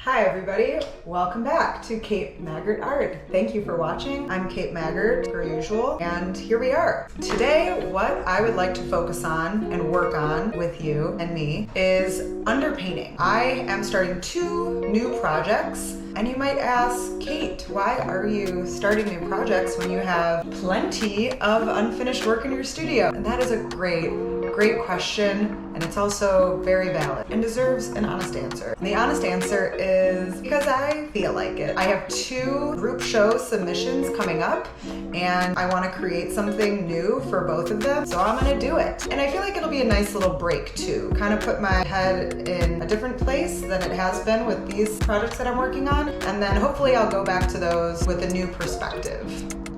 Hi everybody, welcome back to Kate Maggart Art. Thank you for watching. I'm Kate Maggart, per usual, and here we are. Today, what I would like to focus on and work on with you and me is underpainting. I am starting 2 new projects, and you might ask, Kate, why are you starting new projects when you have plenty of unfinished work in your studio? And that is a great question, and it's also very valid and deserves an honest answer. And the honest answer is because I feel like it. I have 2 group show submissions coming up, and I want to create something new for both of them, so I'm gonna do it. And I feel like it'll be a nice little break too, kind of put my head in a different place than it has been with these projects that I'm working on, and then hopefully I'll go back to those with a new perspective.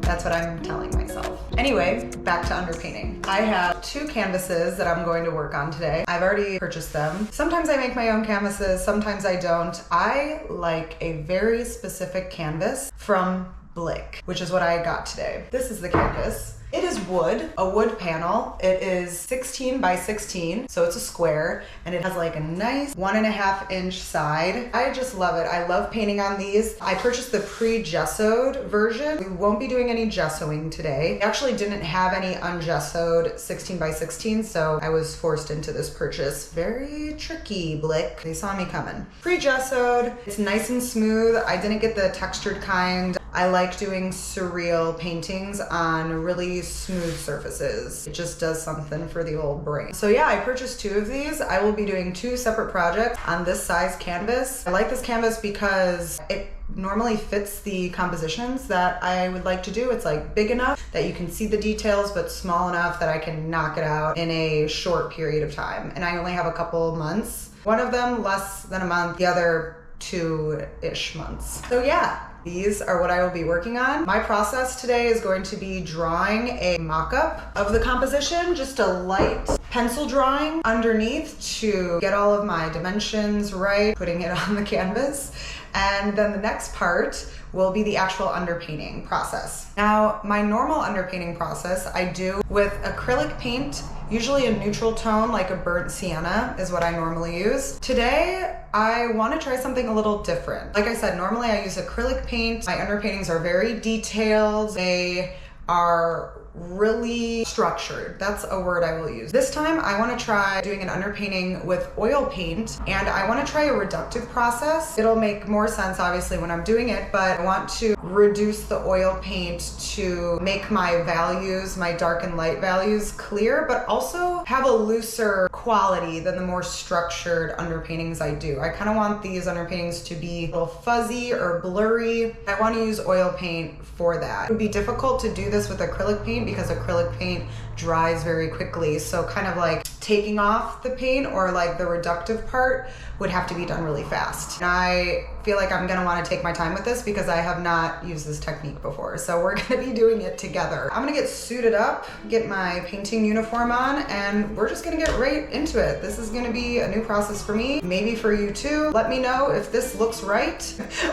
That's what I'm telling myself. Anyway, back to underpainting. I have 2 canvases that I'm going to work on today. I've already purchased them. Sometimes I make my own canvases, sometimes I don't. I like a very specific canvas from Blick, which is what I got today. This is the canvas. It is wood, a wood panel. It is 16 by 16, so it's a square, and it has like a nice 1.5 inch side. I just love it. I love painting on these. I purchased the pre-gessoed version. We won't be doing any gessoing today. I actually didn't have any ungessoed 16 by 16, so I was forced into this purchase. Very tricky, Blick. They saw me coming. Pre-gessoed, it's nice and smooth. I didn't get the textured kind. I like doing surreal paintings on really smooth surfaces. It just does something for the old brain. So yeah, I purchased 2 of these. I will be doing 2 separate projects on this size canvas. I like this canvas because it normally fits the compositions that I would like to do. It's like big enough that you can see the details, but small enough that I can knock it out in a short period of time. And I only have a couple months. One of them less than a month, the other 2-ish months. So yeah. These are what I will be working on. My process today is going to be drawing a mock-up of the composition, just a light pencil drawing underneath to get all of my dimensions right, putting it on the canvas. And then the next part will be the actual underpainting process. Now, my normal underpainting process I do with acrylic paint, usually a neutral tone like a burnt sienna is what I normally use. Today, I want to try something a little different. Like I said, normally I use acrylic paint. My underpaintings are very detailed. They are really structured. That's a word I will use. This time I want to try doing an underpainting with oil paint, and I want to try a reductive process. It'll make more sense obviously when I'm doing it, but I want to reduce the oil paint to make my values, my dark and light values clear, but also have a looser quality than the more structured underpaintings I do. I kind of want these underpaintings to be a little fuzzy or blurry. I want to use oil paint for that. It would be difficult to do this with acrylic paint because acrylic paint dries very quickly. So kind of like taking off the paint or like the reductive part would have to be done really fast. And I feel like I'm gonna wanna take my time with this because I have not used this technique before. So we're gonna be doing it together. I'm gonna get suited up, get my painting uniform on, and we're just gonna get right into it. This is gonna be a new process for me, maybe for you too. Let me know if this looks right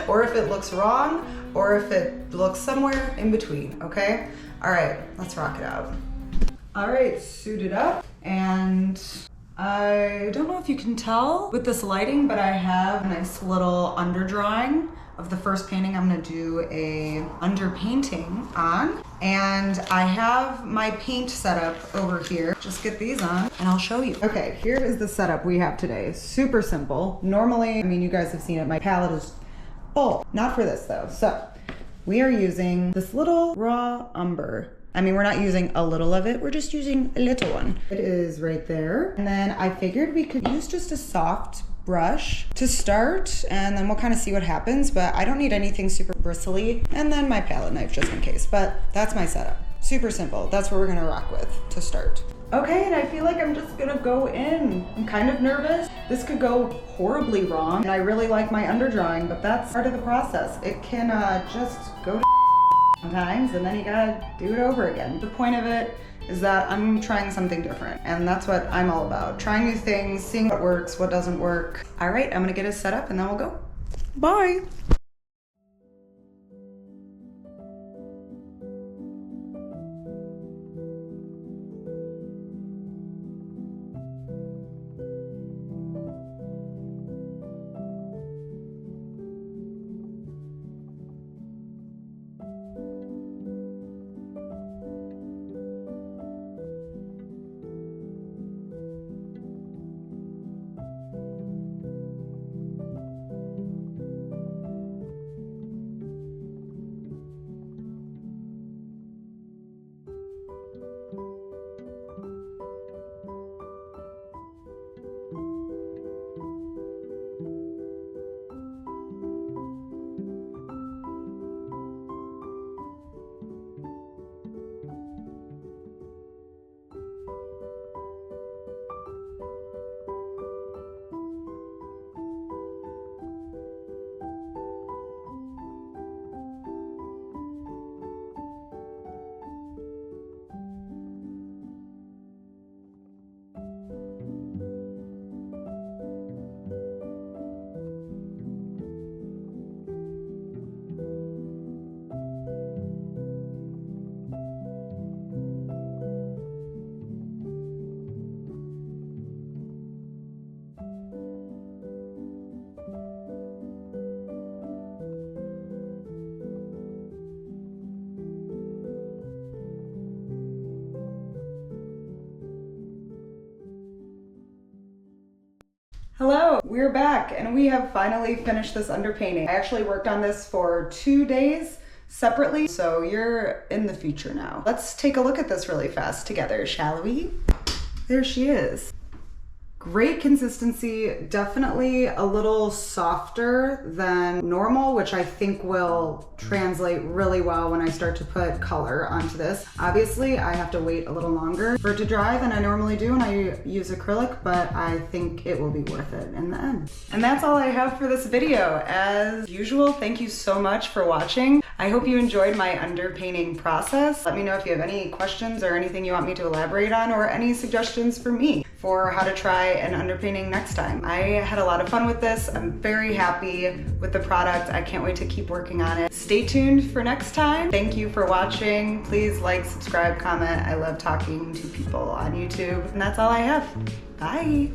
or if it looks wrong or if it looks somewhere in between, okay? All right, let's rock it out. All right, suited up, and I don't know if you can tell with this lighting, but I have a nice little underdrawing of the first painting I'm gonna do a underpainting on. And I have my paint setup over here. Just get these on and I'll show you. Okay, here is the setup we have today. Super simple. Normally, I mean, you guys have seen it, my palette is full. Not for this though. So we are using this little raw umber. I mean, we're not using a little of it, we're just using a little one. It is right there. And then I figured we could use just a soft brush to start, and then we'll kind of see what happens, but I don't need anything super bristly. And then my palette knife just in case, but that's my setup. Super simple, that's what we're gonna rock with to start. Okay, and I feel like I'm just gonna go in. I'm kind of nervous. This could go horribly wrong, and I really like my underdrawing, but that's part of the process. It can just go to sometimes, and then you gotta do it over again. The point of it is that I'm trying something different, and that's what I'm all about. Trying new things, seeing what works, what doesn't work. All right, I'm gonna get it set up and then we'll go. Bye. We're back and we have finally finished this underpainting. I actually worked on this for 2 days separately, so you're in the future now. Let's take a look at this really fast together, shall we? There she is. Great consistency, definitely a little softer than normal, which I think will translate really well when I start to put color onto this. Obviously, I have to wait a little longer for it to dry than I normally do when I use acrylic, but I think it will be worth it in the end. And that's all I have for this video. As usual, thank you so much for watching. I hope you enjoyed my underpainting process. Let me know if you have any questions or anything you want me to elaborate on, or any suggestions for me for how to try an underpainting next time. I had a lot of fun with this. I'm very happy with the product. I can't wait to keep working on it. Stay tuned for next time. Thank you for watching. Please like, subscribe, comment. I love talking to people on YouTube. And that's all I have. Bye.